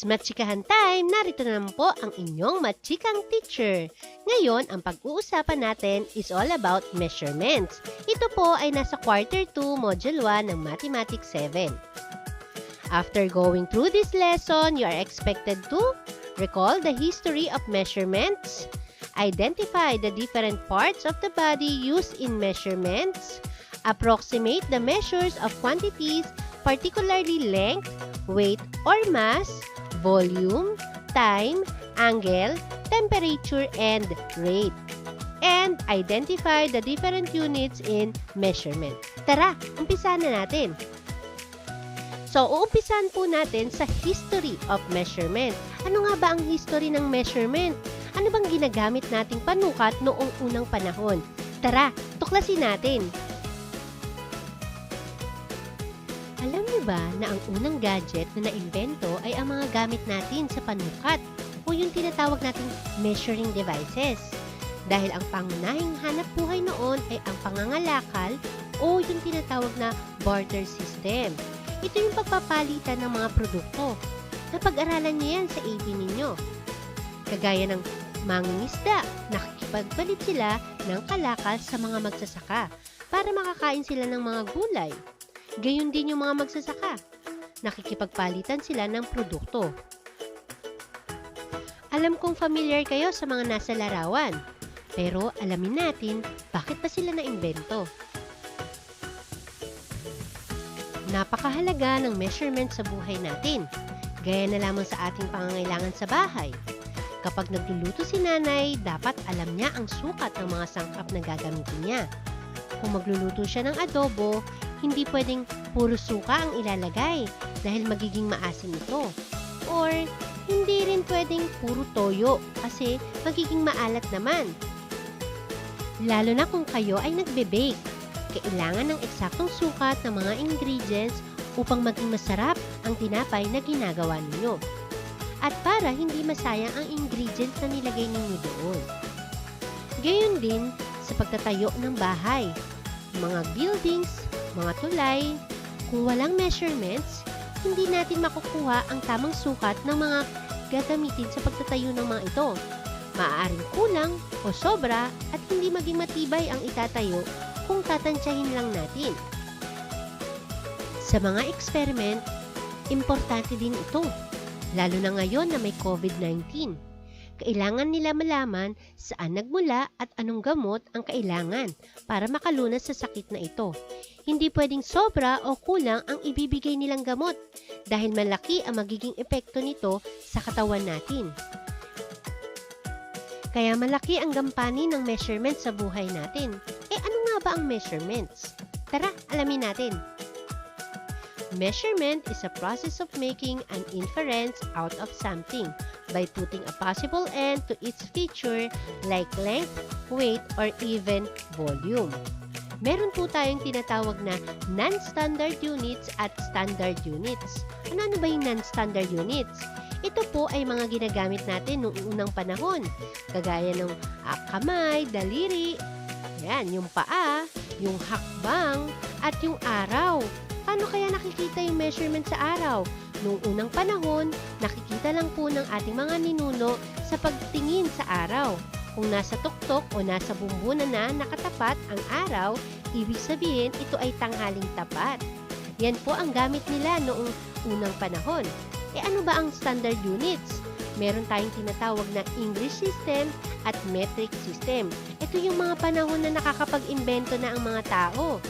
It's Matchikahan time! Narito na naman po ang inyong matchikang teacher. Ngayon, ang pag-uusapan natin is all about measurements. Ito po ay nasa quarter 2, module 1 ng Mathematics 7. After going through this lesson, you are expected to recall the history of measurements, identify the different parts of the body used in measurements, approximate the measures of quantities, particularly length, weight or mass, volume, time, angle, temperature, and rate. And identify the different units in measurement. Tara, umpisahan na natin. So, uumpisahan po natin sa history of measurement. Ano nga ba ang history ng measurement? Ano bang ginagamit nating panukat noong unang panahon? Tara, tuklasin natin. Alam niyo ba na ang unang gadget na naimbento ay ang mga gamit natin sa panukat o yung tinatawag nating measuring devices? Dahil ang pangunahing hanap buhay noon ay ang pangangalakal o yung tinatawag na barter system. Ito yung pagpapalitan ng mga produkto. Napag-aralan niyo yan sa AP ninyo. Kagaya ng mangingisda, nakikipagpalit sila ng kalakal sa mga magsasaka para makakain sila ng mga gulay. Gayon din yung mga magsasaka. Nakikipagpalitan sila ng produkto. Alam kong familiar kayo sa mga nasa larawan. Pero alamin natin, bakit ba sila naimbento? Napakahalaga ng measurement sa buhay natin. Gaya na lamang sa ating pangangailangan sa bahay. Kapag nagluluto si nanay, dapat alam niya ang sukat ng mga sangkap na gagamitin niya. Kung magluluto siya ng adobo, hindi pwedeng puro suka ang ilalagay dahil magiging maasim ito. Or, hindi rin pwedeng puro toyo kasi magiging maalat naman. Lalo na kung kayo ay nagbe-bake, kailangan ng eksaktong sukat ng mga ingredients upang maging masarap ang tinapay na ginagawa ninyo. At para hindi masayang ang ingredients na nilagay ninyo doon. Gayon din sa pagtatayo ng bahay, mga buildings, mga tulay. Kung walang measurements, hindi natin makukuha ang tamang sukat ng mga gagamitin sa pagtatayo ng mga ito. Maaaring kulang o sobra at hindi maging matibay ang itatayo kung tatansyahin lang natin. Sa mga experiment, importante din ito, lalo na ngayon na may COVID-19. Kailangan nila malaman saan nagmula at anong gamot ang kailangan para makalunas sa sakit na ito. Hindi pwedeng sobra o kulang ang ibibigay nilang gamot dahil malaki ang magiging epekto nito sa katawan natin. Kaya malaki ang gampanin ng measurement sa buhay natin. Ano nga ba ang measurements? Tara, alamin natin. Measurement is a process of making an inference out of something by putting a possible end to its feature like length, weight, or even volume. Meron po tayong tinatawag na non-standard units at standard units. Ano ba yung non-standard units? Ito po ay mga ginagamit natin noong unang panahon, kagaya ng kamay, daliri, yan, yung paa, yung hakbang, at yung araw. Paano kaya nakikita yung measurement sa araw? Noong unang panahon, nakikita lang po ng ating mga ninuno sa pagtingin sa araw. Kung nasa tuktok o nasa bumbunan na nakatapat ang araw, ibig sabihin ito ay tanghaling tapat. Yan po ang gamit nila noong unang panahon. Ano ba ang standard units? Meron tayong tinatawag na English system at metric system. Ito yung mga panahon na nakakapag-imbento na ang mga tao.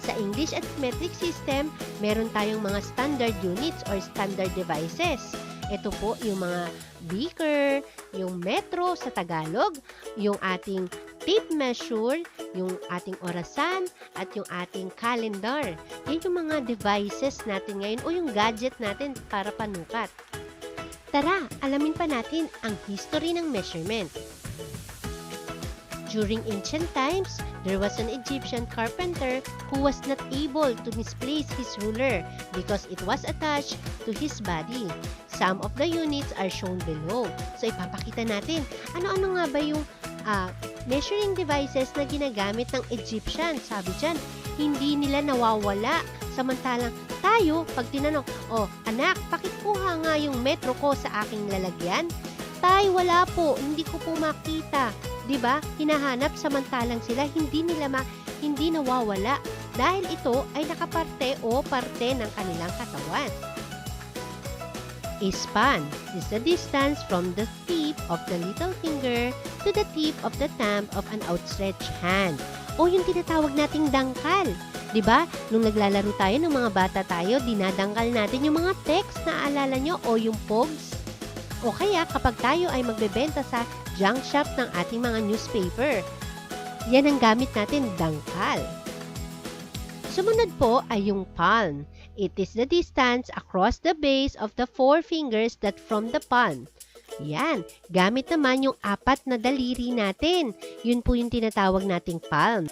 Sa English at metric system, meron tayong mga standard units or standard devices. Ito po yung mga beaker, yung metro sa Tagalog, yung ating tape measure, yung ating orasan, at yung ating calendar. Yan yung mga devices natin ngayon o yung gadget natin para panukat. Tara, alamin pa natin ang history ng measurement. During ancient times, there was an Egyptian carpenter who was not able to misplace his ruler because it was attached to his body. Some of the units are shown below. So, ipapakita natin, ano-ano nga ba yung measuring devices na ginagamit ng Egyptian. Sabi dyan, hindi nila nawawala. Samantalang tayo, pag tinanong, "Oh, anak, pakikuha nga yung metro ko sa aking lalagyan." "Tay, wala po, hindi ko po makita." 'Di ba? Hinahanap samantalang sila hindi nawawala dahil ito ay nakaparte o parte ng kanilang katawan. A span is the distance from the tip of the little finger to the tip of the thumb of an outstretched hand. O yung tinatawag nating dangkal. 'Di ba? Nung naglalaro tayo ng mga bata tayo, dinadangkal natin yung mga text na alala nyo o yung pogs. O kaya kapag tayo ay magbebenta sa junk shop ng ating mga newspaper, yan ang gamit natin, dangkal. Sumunod po ay yung palm. It is the distance across the base of the 4 fingers that from the palm. Yan, gamit naman yung 4 na daliri natin. Yun po yung tinatawag nating palm.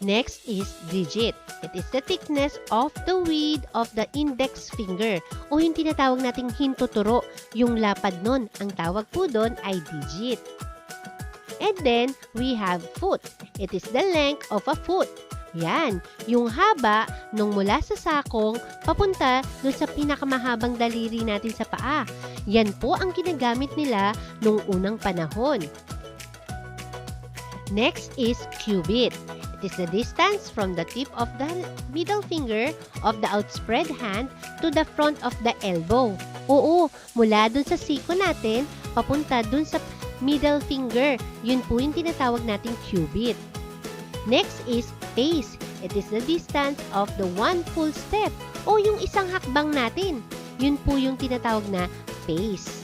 Next is digit. It is the thickness of the width of the index finger o yung tinatawag nating hintuturo. Yung lapad nun, ang tawag po doon ay digit. And then, we have foot. It is the length of a foot. Yan, yung haba nung mula sa sakong papunta dun sa pinakamahabang daliri natin sa paa. Yan po ang ginagamit nila nung unang panahon. Next is cubit. It is the distance from the tip of the middle finger of the outspread hand to the front of the elbow. Oo, mula dun sa siko natin papunta dun sa middle finger. Yun po yung tinatawag nating cubit. Next is pace. It is the distance of the 1 full step o yung isang hakbang natin. Yun po yung tinatawag na pace.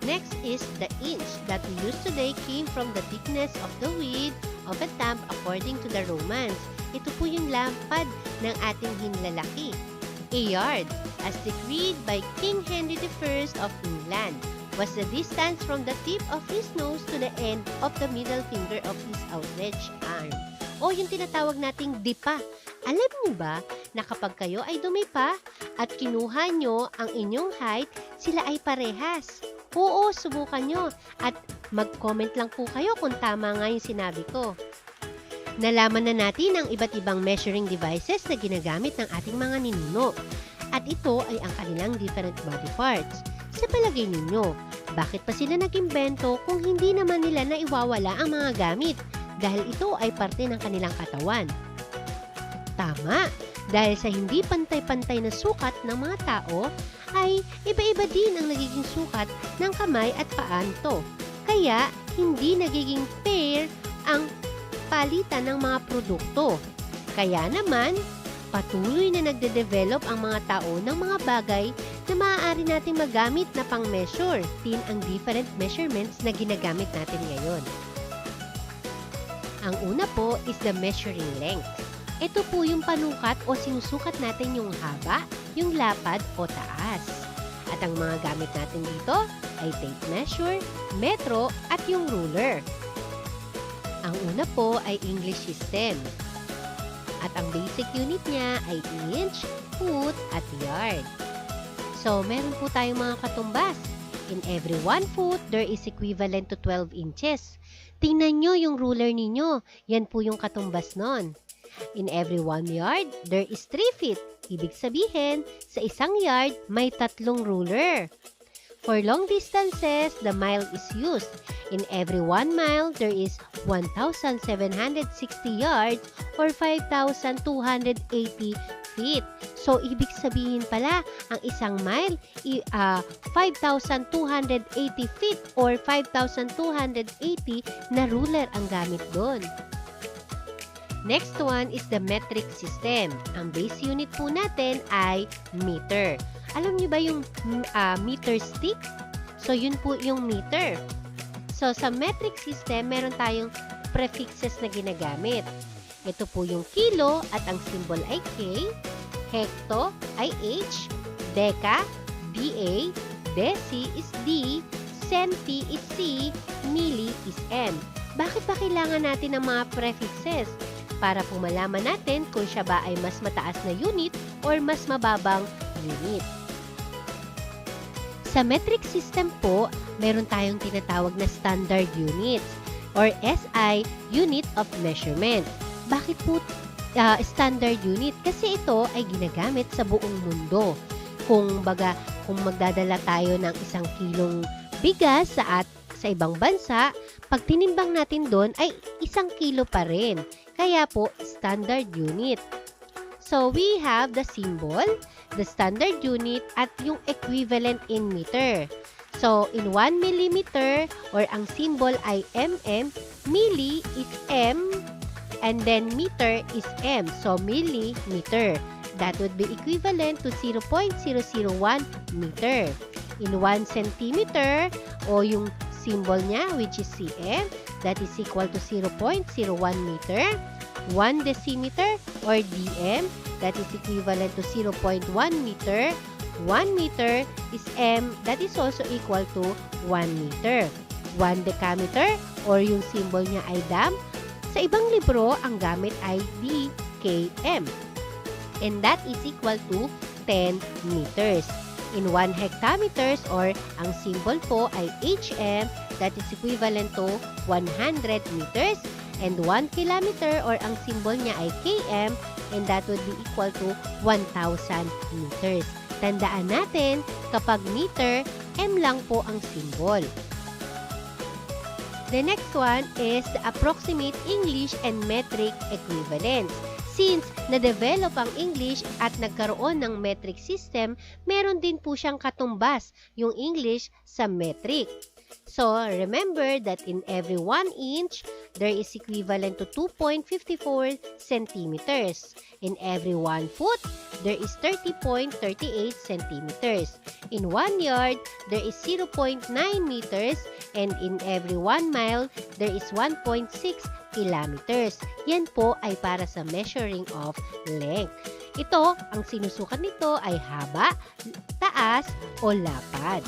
Next is the inch that we use today came from the thickness of the width of a thumb according to the Romans. Ito po yung lapad ng ating hinlalaki. A yard, as decreed by King Henry I of England, was the distance from the tip of his nose to the end of the middle finger of his outstretched arm. O yung tinatawag nating dipa. Alam niyo ba na kapag kayo ay dumipa at kinuha nyo ang inyong height, sila ay parehas? Oo, subukan nyo at mag-comment lang po kayo kung tama nga yung sinabi ko. Nalaman na natin ang iba't ibang measuring devices na ginagamit ng ating mga ninuno. At ito ay ang kanilang different body parts. Sa palagay ninyo, bakit pa sila nag-imbento kung hindi naman nila na iwawala ang mga gamit dahil ito ay parte ng kanilang katawan? Tama, dahil sa hindi pantay-pantay na sukat ng mga tao, ay iba-iba din ang nagiging sukat ng kamay at paa nito. Kaya, hindi nagiging fair ang palitan ng mga produkto. Kaya naman, patuloy na nagde-develop ang mga tao ng mga bagay na maaari nating magamit na pang-measure din ang different measurements na ginagamit natin ngayon. Ang una po is the measuring length. Ito po yung panukat o sinusukat natin yung haba, yung lapad o taas. At ang mga gamit natin dito ay tape measure, metro at yung ruler. Ang una po ay English system. At ang basic unit niya ay inch, foot at yard. So, meron po tayong mga katumbas. In every 1 foot, there is equivalent to 12 inches. Tingnan nyo yung ruler ninyo. Yan po yung katumbas nun. In every 1 yard, there is 3 feet. Ibig sabihin, sa isang yard, may 3 ruler. For long distances, the mile is used. In every 1 mile, there is 1,760 yards or 5,280 feet. So, ibig sabihin pala, ang isang mile, 5,280 feet or 5,280 na ruler ang gamit doon. Next one is the metric system. Ang base unit po natin ay meter. Alam niyo ba yung meter stick? So, yun po yung meter. So, sa metric system, meron tayong prefixes na ginagamit. Ito po yung kilo at ang symbol ay K, hekto ay H, deka, DA, deci is D, centi is C, milli is M. Bakit ba kailangan natin ng mga prefixes? Para po malaman natin kung siya ba ay mas mataas na unit or mas mababang unit. Sa metric system po, meron tayong tinatawag na standard units or SI, unit of measurement. Bakit po standard unit kasi ito ay ginagamit sa buong mundo. Kung magdadala tayo ng 1 kilong bigas sa ibang bansa, pag tinimbang natin doon ay 1 kilo pa rin. Kaya po, standard unit. So, we have the symbol, the standard unit, at yung equivalent in meter. So, in 1 millimeter, or ang symbol ay mm, milli is m, and then meter is m. So, millimeter. That would be equivalent to 0.001 meter. In 1 centimeter, o yung symbol niya, which is cm, that is equal to 0.01 meter. 1 decimeter, or dm, that is equivalent to 0.1 meter. 1 meter is m, that is also equal to 1 meter. 1 decameter, or yung symbol niya ay dam, sa ibang libro, ang gamit ay dkm. And that is equal to 10 meters. In 1 hectometers, or ang symbol po ay hm, that is equivalent to 100 meters. And 1 kilometer, or ang symbol niya ay km, and that would be equal to 1,000 meters. Tandaan natin, kapag meter, m lang po ang symbol. The next one is the approximate English and metric equivalence. Since na-develop ang English at nagkaroon ng metric system, meron din po siyang katumbas, yung English sa metric. So, remember that in every 1 inch, there is equivalent to 2.54 centimeters. In every 1 foot, there is 30.38 centimeters. In 1 yard, there is 0.9 meters. And in every 1 mile, there is 1.6 kilometers. Yan po ay para sa measuring of length. Ito, ang sinusukat nito ay haba, taas, o lapad.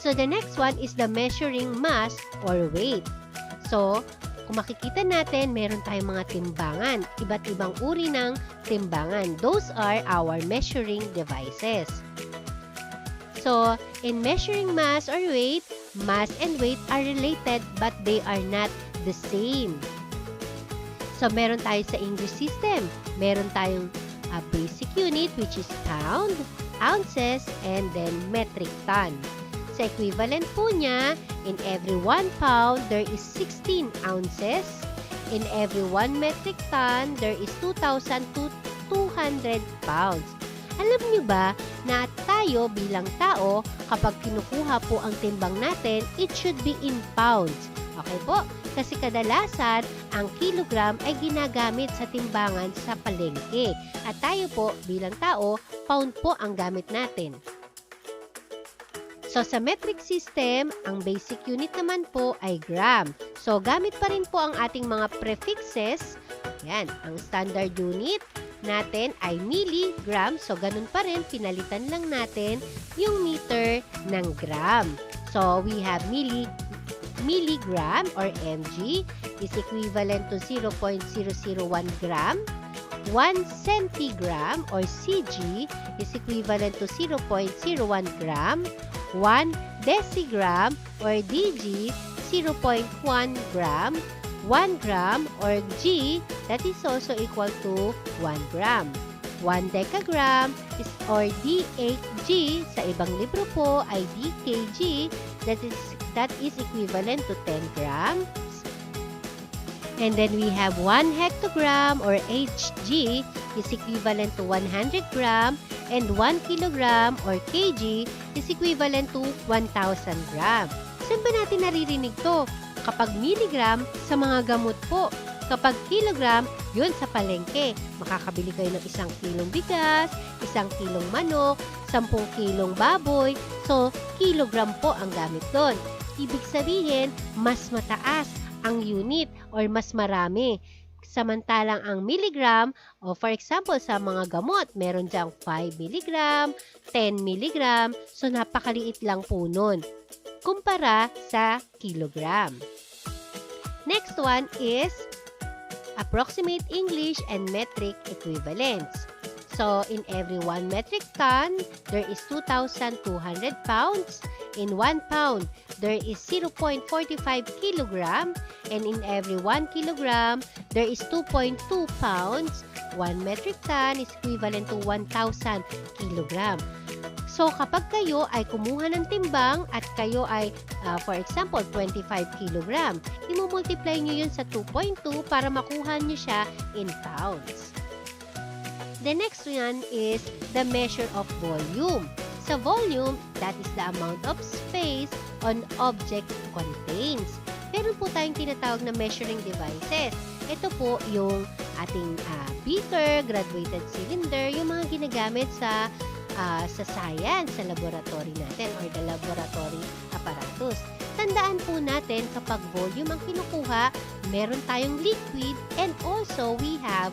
So, the next one is the measuring mass or weight. So, kung makikita natin, meron tayong mga timbangan. Iba't ibang uri ng timbangan. Those are our measuring devices. So, in measuring mass or weight, mass and weight are related but they are not the same. So, meron tayo sa English system. Meron tayong basic unit which is pound, ounces, and then metric ton. Sa equivalent po niya, in every 1 pound, there is 16 ounces. In every 1 metric ton, there is 2,200 pounds. Alam niyo ba na tayo bilang tao, kapag kinukuha po ang timbang natin, it should be in pounds. Okay po? Kasi kadalasan, ang kilogram ay ginagamit sa timbangan sa palengke. At tayo po bilang tao, pound po ang gamit natin. So, sa metric system, ang basic unit naman po ay gram. So, gamit pa rin po ang ating mga prefixes. Yan, ang standard unit natin ay milligram. So, ganun pa rin, pinalitan lang natin yung meter ng gram. So, we have milligram or mg is equivalent to 0.001 gram. 1 centigram or cg is equivalent to 0.01 gram. 1 decigram or dg, 0.1 gram. 1 gram or g, that is also equal to 1 gram. 1 decagram is or dkg, sa ibang libro po ay dkg, that is equivalent to 10 grams. And then we have 1 hectogram or hg is equivalent to 100 gram. And 1 kilogram or kg is equivalent to 1,000 gram. Saan ba natin naririnig to? Kapag milligram, sa mga gamot po. Kapag kilogram, yun sa palengke. Makakabili kayo ng 1 kilong bigas, 1 kilong manok, 10 kilong baboy. So, kilogram po ang gamit doon. Ibig sabihin, mas mataas ang unit or mas marami. Samantalang ang milligram, o for example, sa mga gamot, meron dyang 5 milligram, 10 milligram, so napakaliit lang po nun, kumpara sa kilogram. Next one is approximate English and metric equivalence. So, in every 1 metric ton, there is 2,200 pounds. In 1 pound, there is 0.45 kilogram. And in every 1 kilogram, there is 2.2 pounds. 1 metric ton is equivalent to 1,000 kilogram. So, kapag kayo ay kumuha ng timbang at kayo ay, for example, 25 kilogram, imumultiply nyo yun sa 2.2 para makuha nyo siya in pounds. The next one is the measure of volume. Sa volume, that is the amount of space an object contains. Meron po tayong tinatawag na measuring devices. Ito po yung ating beaker, graduated cylinder, yung mga ginagamit sa science, sa laboratory natin or the laboratory apparatus. Tandaan po natin kapag volume ang kinukuha, meron tayong liquid and also we have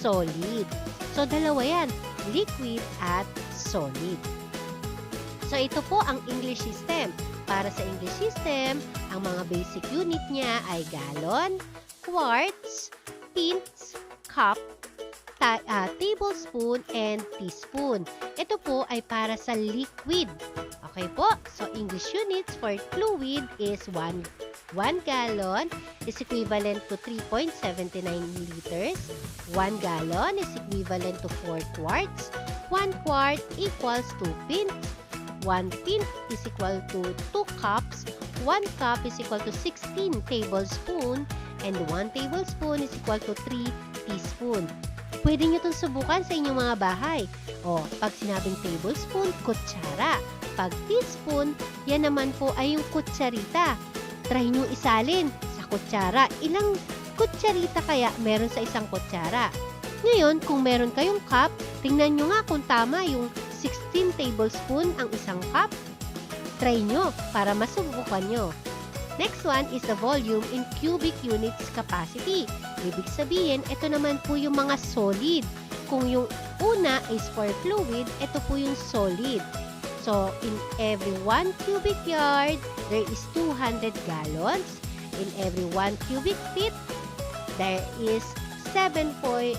solid. So, dalawa yan, liquid at solid. So, ito po ang English system. Para sa English system, ang mga basic unit niya ay gallon, quarts, pints, cup, tablespoon, and teaspoon. Ito po ay para sa liquid. Okay po? So, English units for fluid is 1 gallon is equivalent to 3.79 liters. 1 gallon is equivalent to 4 quarts. 1 quart equals 2 pints. 1 pint is equal to 2 cups. 1 cup is equal to 16 tablespoon. And 1 tablespoon is equal to 3 teaspoon. Pwede nyo itong subukan sa inyong mga bahay. O, pag sinabing tablespoon, kutsara. Pag teaspoon, yan naman po ay yung kutsarita. Try nyo isalin sa kutsara. Ilang kutsarita kaya meron sa isang kutsara? Ngayon, kung meron kayong cup, tingnan nyo nga kung tama yung 16 tablespoon ang isang cup. Try nyo para masubukan nyo. Next one is the volume in cubic units capacity. Ibig sabihin, ito naman po yung mga solid. Kung yung una is for fluid, ito po yung solid. So, in every 1 cubic yard, there is 200 gallons. In every 1 cubic feet, there is 7.48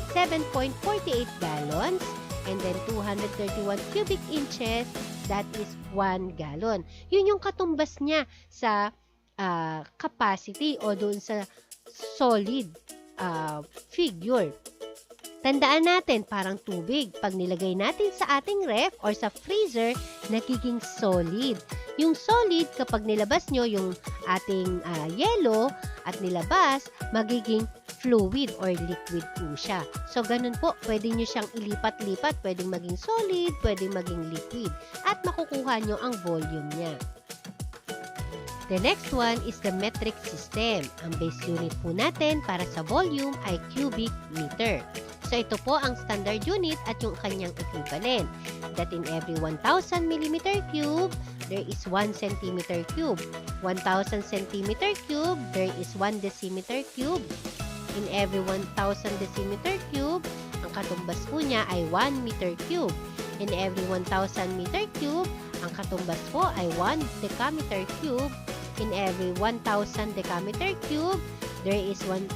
gallons. And then 231 cubic inches, that is 1 gallon. Yun yung katumbas niya sa capacity o doon sa solid figure. Tandaan natin, parang tubig. Pag nilagay natin sa ating ref or sa freezer, nagiging solid. Yung solid, kapag nilabas nyo yung ating yellow at nilabas, magiging fluid or liquid po siya. So, ganun po, pwede nyo siyang ilipat-lipat. Pwedeng maging solid, pwedeng maging liquid. At makukuha nyo ang volume niya. The next one is the metric system. Ang base unit po natin para sa volume ay cubic meter. So, ito po ang standard unit at yung kanyang equivalent. That in every 1,000 millimeter cube, there is 1 centimeter cube. 1,000 centimeter cube, there is 1 decimeter cube. In every 1,000 decimeter cube, ang katumbas po niya ay 1 meter cube. In every 1,000 meter cube, ang katumbas po ay 1 decameter cube. In every 1,000 decameter cube, there is 1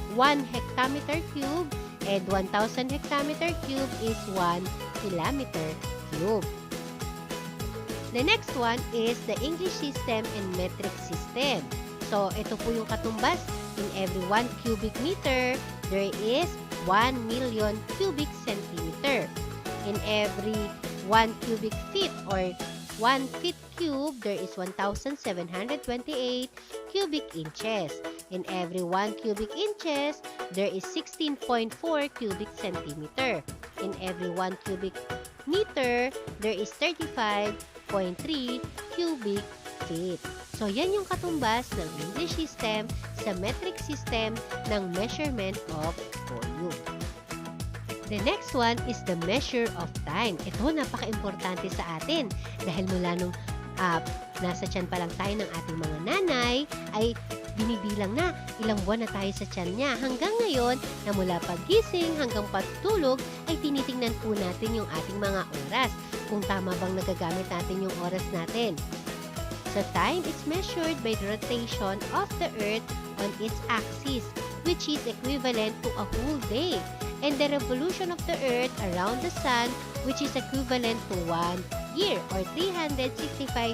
hectameter cube. And 1,000 hectameter cube is 1 kilometer cube. The next one is the English system and metric system. So, ito po yung katumbas. In every 1 cubic meter, there is 1 million cubic centimeter. In every 1 cubic feet or 1 feet cube, there is 1,728 cubic inches. In every 1 cubic inches, there is 16.4 cubic centimeter. In every 1 cubic meter, there is 35.3 cubic feet. So, yan yung katumbas ng English system sa metric system ng measurement of volume. The next one is the measure of time. Ito, napaka-importante sa atin dahil mula nung nasa tiyan pa lang tayo ng ating mga nanay, ay binibilang na ilang buwan na tayo sa tiyan niya. Hanggang ngayon, na mula paggising hanggang pagtulog, ay tinitingnan po natin yung ating mga oras. Kung tama bang nagagamit natin yung oras natin. So, time is measured by the rotation of the Earth on its axis, which is equivalent to a whole day. and the revolution of the Earth around the Sun, which is equivalent to 1 year or 365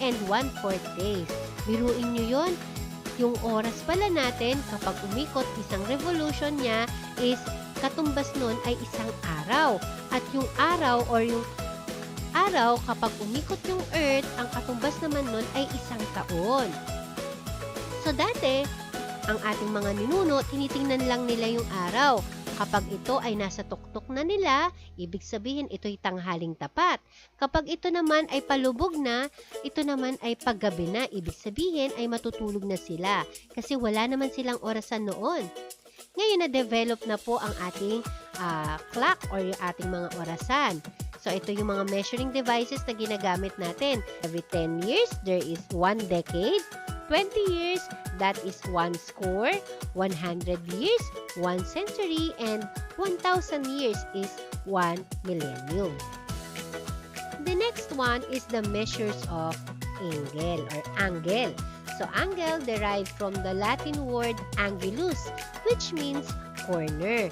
and 1/4 days. Biruin nyo yun. Yung oras pala natin kapag umikot isang revolution niya is katumbas nun ay isang araw. At yung araw or yung araw kapag umikot yung Earth, ang katumbas naman nun ay isang taon. So dati, ang ating mga ninuno, tinitingnan lang nila yung araw. Kapag ito ay nasa tuktok na nila, ibig sabihin ito'y tanghaling tapat. Kapag ito naman ay palubog na, ito naman ay paggabi na. Ibig sabihin ay matutulog na sila kasi wala naman silang orasan noon. Ngayon na-develop na po ang ating clock or yung ating mga orasan. So ito yung mga measuring devices na ginagamit natin. Every 10 years, there is 1 decade. 20 years, that is 1 score, 100 years, 1 century, and 1,000 years is 1 millennium. The next one is the measures of angle or angle. So, angle derived from the Latin word angulus, which means corner.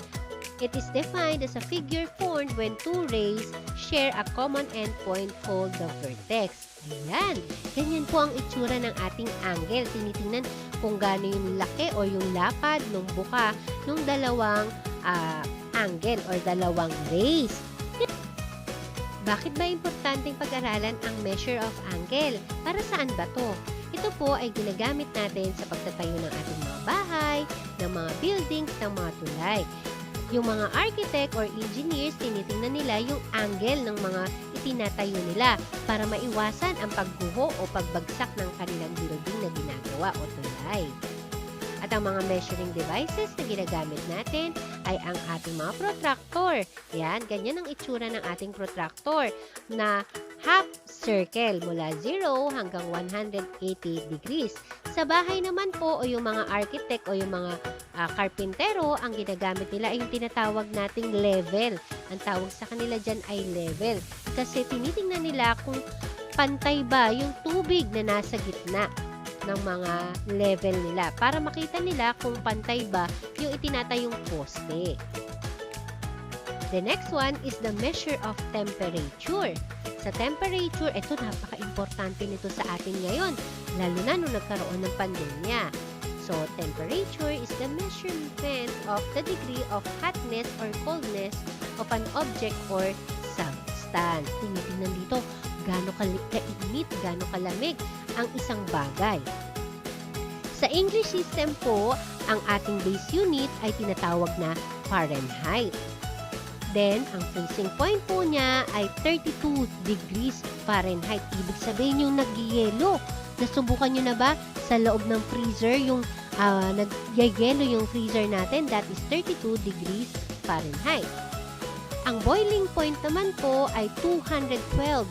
It is defined as a figure formed when two rays share a common endpoint called the vertex. Ayan, ganyan po ang itsura ng ating angle. Tinitingnan kung gaano yung laki o yung lapad ng buka ng dalawang angle or dalawang rays. Bakit ba importanteng pag-aralan ang measure of angle? Para saan ba to? Ito po ay ginagamit natin sa pagtatayo ng ating mga bahay, ng mga buildings, ng mga tulay. Yung mga architect or engineers, tinitingnan nila yung angle ng mga itinatayo nila para maiwasan ang pagguho o pagbagsak ng kanilang building na ginagawa o tulay. At ang mga measuring devices na ginagamit natin ay ang ating mga protractor. Yan, ganyan ang itsura ng ating protractor na half circle mula 0 hanggang 180 degrees. Sa bahay naman po o yung mga architect o yung mga karpintero, ang ginagamit nila ay yung tinatawag nating level. Ang tawag sa kanila dyan ay level. Kasi tinitingnan nila kung pantay ba yung tubig na nasa gitna ng mga level nila para makita nila kung pantay ba yung itinatayong poste. The next one is the measure of temperature. Sa temperature, ito napaka-importante nito sa atin ngayon, lalo na nung nagkaroon ng pandemya. So, temperature is the measurement of the degree of hotness or coldness of an object or substance. Tinitingnan dito, gaano kainit, gaano kalamig ang isang bagay. Sa English system po, ang ating base unit ay tinatawag na Fahrenheit. Then, ang freezing point po niya ay 32 degrees Fahrenheit. Ibig sabihin yung nagyayelo. Nasubukan nyo na ba sa loob ng freezer yung nagyayelo yung freezer natin? That is 32 degrees Fahrenheit. Ang boiling point naman po ay 212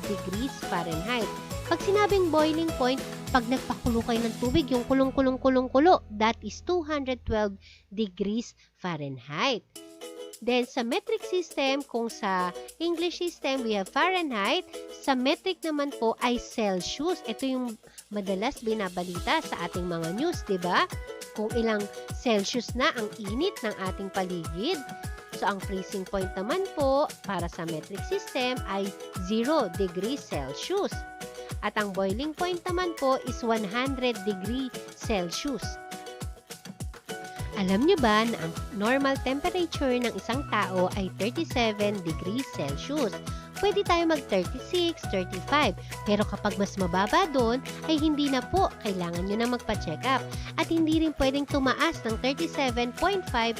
degrees Fahrenheit. Pag sinabing boiling point, pag nagpakulo kayo ng tubig, yung kulong-kulong-kulong-kulo, that is 212 degrees Fahrenheit. Then, sa metric system, kung sa English system, we have Fahrenheit. Sa metric naman po ay Celsius. Ito yung madalas binabalita sa ating mga news, di ba? Kung ilang Celsius na ang init ng ating paligid. So, ang freezing point naman po para sa metric system ay 0 degrees Celsius. At ang boiling point naman po is 100 degrees Celsius. Alam nyo ba na ang normal temperature ng isang tao ay 37 degrees Celsius? Pwede tayo mag-36, 35. Pero kapag mas mababa doon, ay hindi na po. Kailangan nyo na magpa-check up. At hindi rin pwedeng tumaas ng 37.5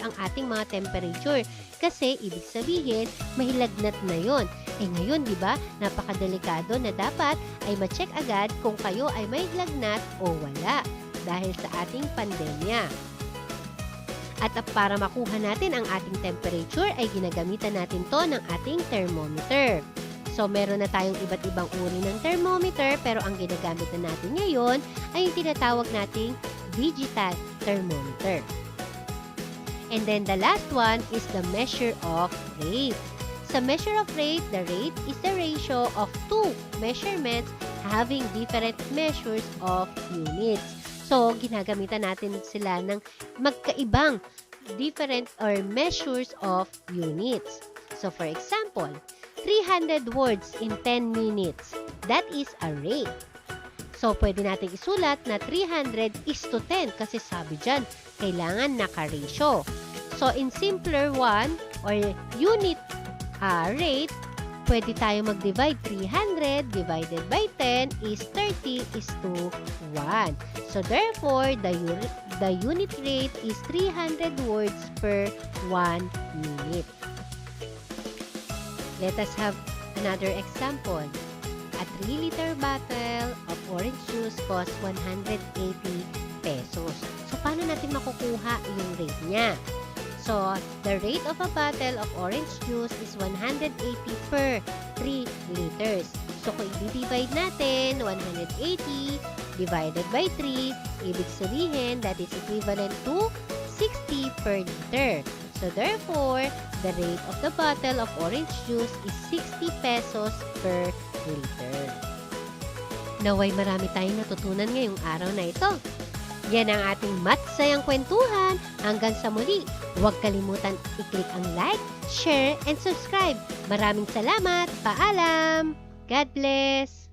ang ating mga temperature. Kasi, ibig sabihin, mahilagnat na yon. Ngayon, di ba, napakadelikado na dapat ay ma-check agad kung kayo ay may lagnat o wala. Dahil sa ating pandemya. At para makuha natin ang ating temperature ay ginagamitan natin to ng ating thermometer. So, meron na tayong iba't ibang uri ng thermometer pero ang ginagamit na natin ngayon ay yung tinatawag nating digital thermometer. And then the last one is the measure of rate. Sa measure of rate, the rate is the ratio of two measurements having different measures of units. So, ginagamitan natin sila ng magkaibang different or measures of units. So for example, 300 words in 10 minutes. That is a rate. So, pwede natin isulat na 300 is to 10 kasi sabi dyan, kailangan naka-ratio. So, in simpler one or unit rate, pwede tayo mag-divide 300 divided by 10 is 30 is to 1. So, therefore, the unit rate is 300 words per 1 minute. Let us have another example. A 3-liter bottle of orange juice costs 180 pesos. So, paano natin makukuha yung rate niya? So, the rate of a bottle of orange juice is 180 per 3 liters. So, kung i-divide natin, 180 divided by 3, ibig sabihin that is equivalent to 60 per liter. So, therefore, the rate of the bottle of orange juice is 60 pesos per liter. Naway marami tayong natutunan ngayong araw na ito. Yan ang ating matsayang kwentuhan. Hanggang sa muli, huwag kalimutan i-click ang like, share, and subscribe. Maraming salamat. Paalam! God bless!